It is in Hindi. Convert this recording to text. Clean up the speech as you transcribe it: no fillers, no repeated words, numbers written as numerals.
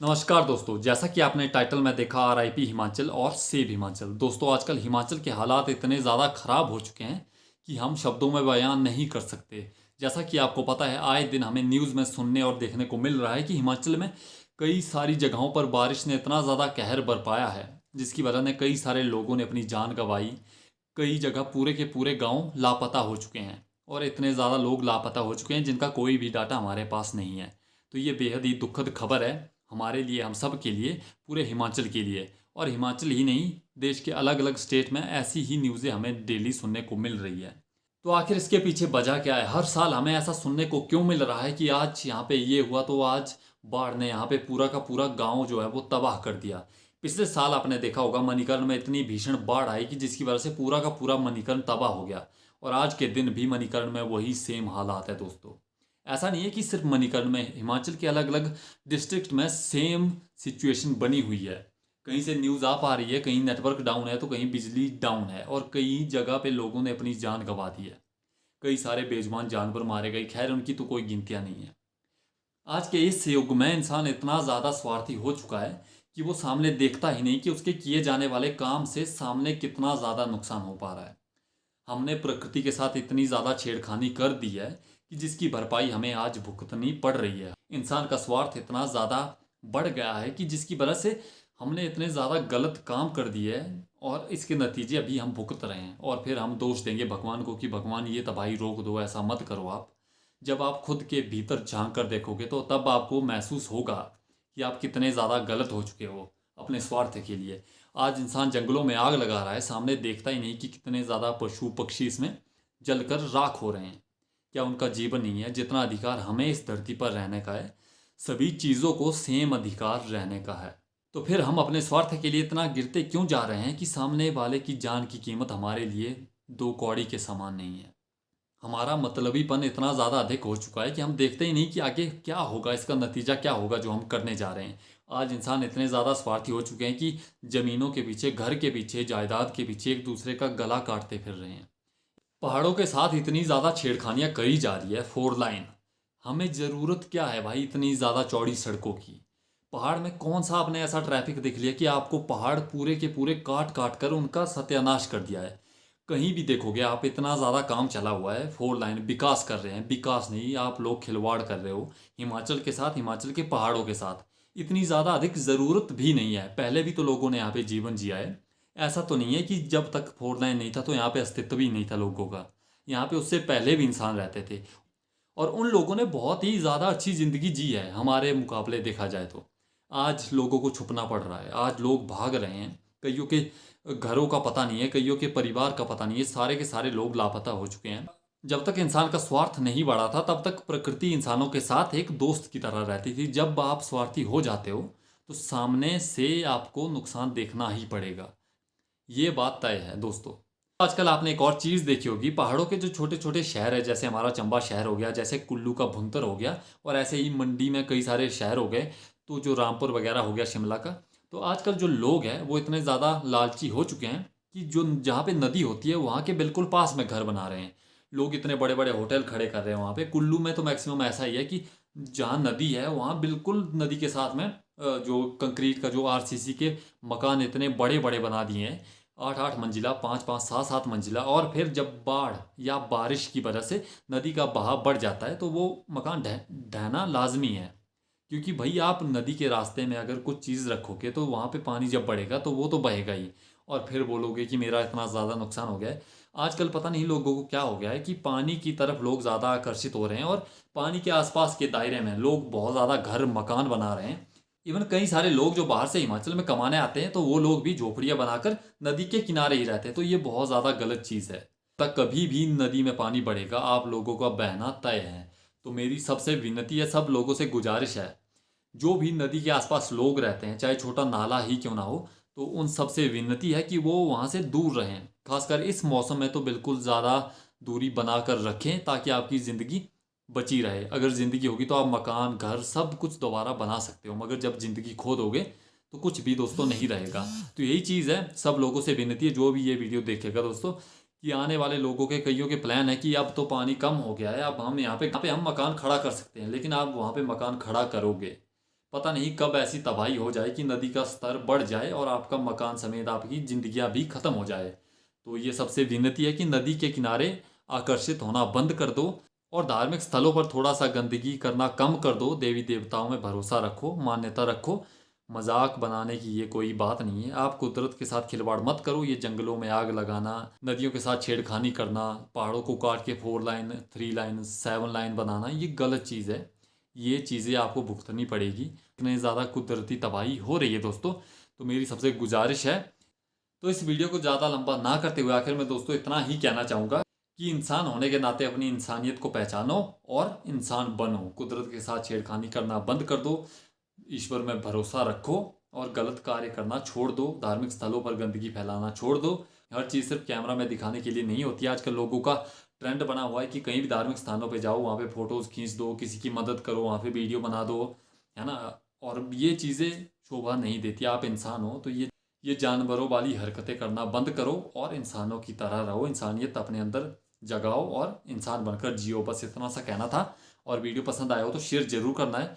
नमस्कार दोस्तों, जैसा कि आपने टाइटल में देखा आरआईपी हिमाचल और सेव हिमाचल। दोस्तों, आजकल हिमाचल के हालात इतने ज़्यादा ख़राब हो चुके हैं कि हम शब्दों में बयान नहीं कर सकते। जैसा कि आपको पता है, आए दिन हमें न्यूज़ में सुनने और देखने को मिल रहा है कि हिमाचल में कई सारी जगहों पर बारिश ने इतना ज़्यादा कहर बरपाया है, जिसकी वजह से कई सारे लोगों ने अपनी जान गंवाई। कई जगह पूरे के पूरे गांव लापता हो चुके हैं और इतने ज़्यादा लोग लापता हो चुके हैं जिनका कोई भी डाटा हमारे पास नहीं है। तो ये बेहद ही दुखद खबर है हमारे लिए, हम सब के लिए, पूरे हिमाचल के लिए। और हिमाचल ही नहीं, देश के अलग अलग स्टेट में ऐसी ही न्यूज़ें हमें डेली सुनने को मिल रही है। तो आखिर इसके पीछे वजह क्या है? हर साल हमें ऐसा सुनने को क्यों मिल रहा है कि आज यहाँ पे ये हुआ तो आज बाढ़ ने यहाँ पे पूरा का पूरा गांव जो है वो तबाह कर दिया। पिछले साल आपने देखा होगा मणिकर्ण में इतनी भीषण बाढ़ आई कि जिसकी वजह से पूरा का पूरा मणिकर्ण तबाह हो गया। और आज के दिन भी मणिकर्ण में वही सेम हालात है दोस्तों। ऐसा नहीं है कि सिर्फ मणिकर्ण में, हिमाचल के अलग अलग डिस्ट्रिक्ट में सेम सिचुएशन बनी हुई है। कहीं से न्यूज़ आ पा रही है, कहीं नेटवर्क डाउन है तो कहीं बिजली डाउन है, और कई जगह पे लोगों ने अपनी जान गंवा दी है। कई सारे बेजुबान जानवर मारे गए, खैर उनकी तो कोई गिनतियां नहीं है। आज के इस युग में इंसान इतना ज़्यादा स्वार्थी हो चुका है कि वो सामने देखता ही नहीं कि उसके किए जाने वाले काम से सामने कितना ज़्यादा नुकसान हो पा रहा है। हमने प्रकृति के साथ इतनी ज़्यादा छेड़खानी कर दी है कि जिसकी भरपाई हमें आज भुगतनी पड़ रही है। इंसान का स्वार्थ इतना ज़्यादा बढ़ गया है कि जिसकी वजह से हमने इतने ज़्यादा गलत काम कर दिए हैं और इसके नतीजे अभी हम भुगत रहे हैं। और फिर हम दोष देंगे भगवान को कि भगवान ये तबाही रोक दो, ऐसा मत करो आप। जब आप खुद के भीतर झांक कर देखोगे तो तब आपको महसूस होगा कि आप कितने ज़्यादा गलत हो चुके हो अपने स्वार्थ के लिए। आज इंसान जंगलों में आग लगा रहा है, सामने देखता ही नहीं कि कितने ज़्यादा पशु पक्षी इसमें जलकर राख हो रहे हैं। क्या उनका जीवन नहीं है? जितना अधिकार हमें इस धरती पर रहने का है, सभी चीज़ों को सेम अधिकार रहने का है। तो फिर हम अपने स्वार्थ के लिए इतना गिरते क्यों जा रहे हैं कि सामने वाले की जान की कीमत हमारे लिए दो कौड़ी के समान नहीं है। हमारा मतलबीपन इतना ज़्यादा अधिक हो चुका है कि हम देखते ही नहीं कि आगे क्या होगा, इसका नतीजा क्या होगा जो हम करने जा रहे हैं। आज इंसान इतने ज़्यादा स्वार्थी हो चुके हैं कि ज़मीनों के पीछे, घर के पीछे, जायदाद के पीछे एक दूसरे का गला काटते फिर रहे हैं। पहाड़ों के साथ इतनी ज़्यादा छेड़खानियाँ करी जा रही है। फोर लाइन, हमें ज़रूरत क्या है भाई इतनी ज़्यादा चौड़ी सड़कों की? पहाड़ में कौन सा आपने ऐसा ट्रैफिक देख लिया कि आपको पहाड़ पूरे के पूरे काट काट कर उनका सत्यानाश कर दिया है? कहीं भी देखोगे आप, इतना ज़्यादा काम चला हुआ है। फोर लाइन विकास कर रहे हैं, विकास नहीं, आप लोग खिलवाड़ कर रहे हो हिमाचल के साथ, हिमाचल के पहाड़ों के साथ। इतनी ज़्यादा अधिक ज़रूरत भी नहीं है। पहले भी तो लोगों ने यहाँ पे जीवन जिया है। ऐसा तो नहीं है कि जब तक फोर लाइन नहीं था तो यहाँ पे अस्तित्व भी नहीं था लोगों का। यहाँ पे उससे पहले भी इंसान रहते थे और उन लोगों ने बहुत ही ज़्यादा अच्छी ज़िंदगी जी है हमारे मुकाबले देखा जाए तो। आज लोगों को छुपना पड़ रहा है, आज लोग भाग रहे हैं। कईयों के घरों का पता नहीं है, कईयों के परिवार का पता नहीं है, सारे के सारे लोग लापता हो चुके हैं। जब तक इंसान का स्वार्थ नहीं बढ़ा था तब तक प्रकृति इंसानों के साथ एक दोस्त की तरह रहती थी। जब आप स्वार्थी हो जाते हो तो सामने से आपको नुकसान देखना ही पड़ेगा, ये बात तय है दोस्तों। आजकल आपने एक और चीज़ देखी होगी, पहाड़ों के जो छोटे छोटे शहर है, जैसे हमारा चंबा शहर हो गया, जैसे कुल्लू का भुंतर हो गया, और ऐसे ही मंडी में कई सारे शहर हो गए, तो जो रामपुर वगैरह हो गया शिमला का। तो आजकल जो लोग हैं वो इतने ज़्यादा लालची हो चुके हैं कि जो जहाँ पे नदी होती है वहाँ के बिल्कुल पास में घर बना रहे हैं। लोग इतने बड़े बड़े होटल खड़े कर रहे हैं वहाँ पे। कुल्लू में तो मैक्सिमम ऐसा ही है कि जहाँ नदी है वहाँ बिल्कुल नदी के साथ में जो कंक्रीट का जो आरसीसी के मकान इतने बड़े बड़े बना दिए हैं, 8-8 मंजिला, 5-5, 7-7 मंजिला। और फिर जब बाढ़ या बारिश की वजह से नदी का बहाव बढ़ जाता है तो वो मकान ढहना लाजमी है। क्योंकि भाई आप नदी के रास्ते में अगर कुछ चीज़ रखोगे तो वहाँ पे पानी जब बढ़ेगा तो वो तो बहेगा ही। और फिर बोलोगे कि मेरा इतना ज़्यादा नुकसान हो गया है। आजकल पता नहीं लोगों को क्या हो गया है कि पानी की तरफ लोग ज़्यादा आकर्षित हो रहे हैं और पानी के आसपास के दायरे में लोग बहुत ज़्यादा घर मकान बना रहे हैं। इवन कई सारे लोग जो बाहर से हिमाचल में कमाने आते हैं तो वो लोग भी झोपड़ियाँ बनाकर नदी के किनारे ही रहते हैं। तो ये बहुत ज़्यादा गलत चीज़ है। तक कभी भी नदी में पानी बढ़ेगा, आप लोगों का बहना तय है। तो मेरी सबसे विनती है, सब लोगों से गुजारिश है, जो भी नदी के आसपास लोग रहते हैं, चाहे छोटा नाला ही क्यों ना हो, तो उन सबसे विनती है कि वो वहाँ से दूर रहें। खासकर इस मौसम में तो बिल्कुल ज़्यादा दूरी बना कर रखें ताकि आपकी ज़िंदगी बची रहे। अगर ज़िंदगी होगी तो आप मकान, घर, सब कुछ दोबारा बना सकते हो, मगर जब ज़िंदगी खो दोगे तो कुछ भी दोस्तों नहीं रहेगा। तो यही चीज़ है, सब लोगों से विनती है जो भी ये वीडियो देखेगा दोस्तों, कि आने वाले लोगों के, कईयों के प्लान है कि अब तो पानी कम हो गया है, अब हम यहाँ पे हम मकान खड़ा कर सकते हैं। लेकिन आप वहाँ पे मकान खड़ा करोगे, पता नहीं कब ऐसी तबाही हो जाए कि नदी का स्तर बढ़ जाए और आपका मकान समेत आपकी जिंदगियां भी खत्म हो जाए। तो ये सबसे विनती है कि नदी के किनारे आकर्षित होना बंद कर दो और धार्मिक स्थलों पर थोड़ा सा गंदगी करना कम कर दो। देवी देवताओं में भरोसा रखो, मान्यता रखो। मजाक बनाने की ये कोई बात नहीं है। आप कुदरत के साथ खिलवाड़ मत करो। ये जंगलों में आग लगाना, नदियों के साथ छेड़खानी करना, पहाड़ों को काट के 4 लाइन 3 लाइन 7 लाइन बनाना, ये गलत चीज़ है। ये चीज़ें आपको भुगतनी पड़ेगी। इतने ज़्यादा कुदरती तबाही हो रही है दोस्तों, तो मेरी सबसे गुजारिश है। तो इस वीडियो को ज़्यादा लंबा ना करते हुए आखिर में दोस्तों इतना ही कहना चाहूँगा कि इंसान होने के नाते अपनी इंसानियत को पहचानो और इंसान बनो। कुदरत के साथ छेड़खानी करना बंद कर दो, ईश्वर में भरोसा रखो और गलत कार्य करना छोड़ दो। धार्मिक स्थलों पर गंदगी फैलाना छोड़ दो। हर चीज़ सिर्फ कैमरा में दिखाने के लिए नहीं होती। आजकल लोगों का ट्रेंड बना हुआ है कि कहीं भी धार्मिक स्थानों पे जाओ, वहाँ पे फोटोज़ खींच दो, किसी की मदद करो, वहाँ पे वीडियो बना दो, है ना। और ये चीज़ें शोभा नहीं देती। आप इंसान हो तो ये जानवरों वाली हरकतें करना बंद करो और इंसानों की तरह रहो। इंसानियत अपने अंदर जगाओ और इंसान बनकर जियो। बस इतना सा कहना था। और वीडियो पसंद आया हो तो शेयर जरूर करना है।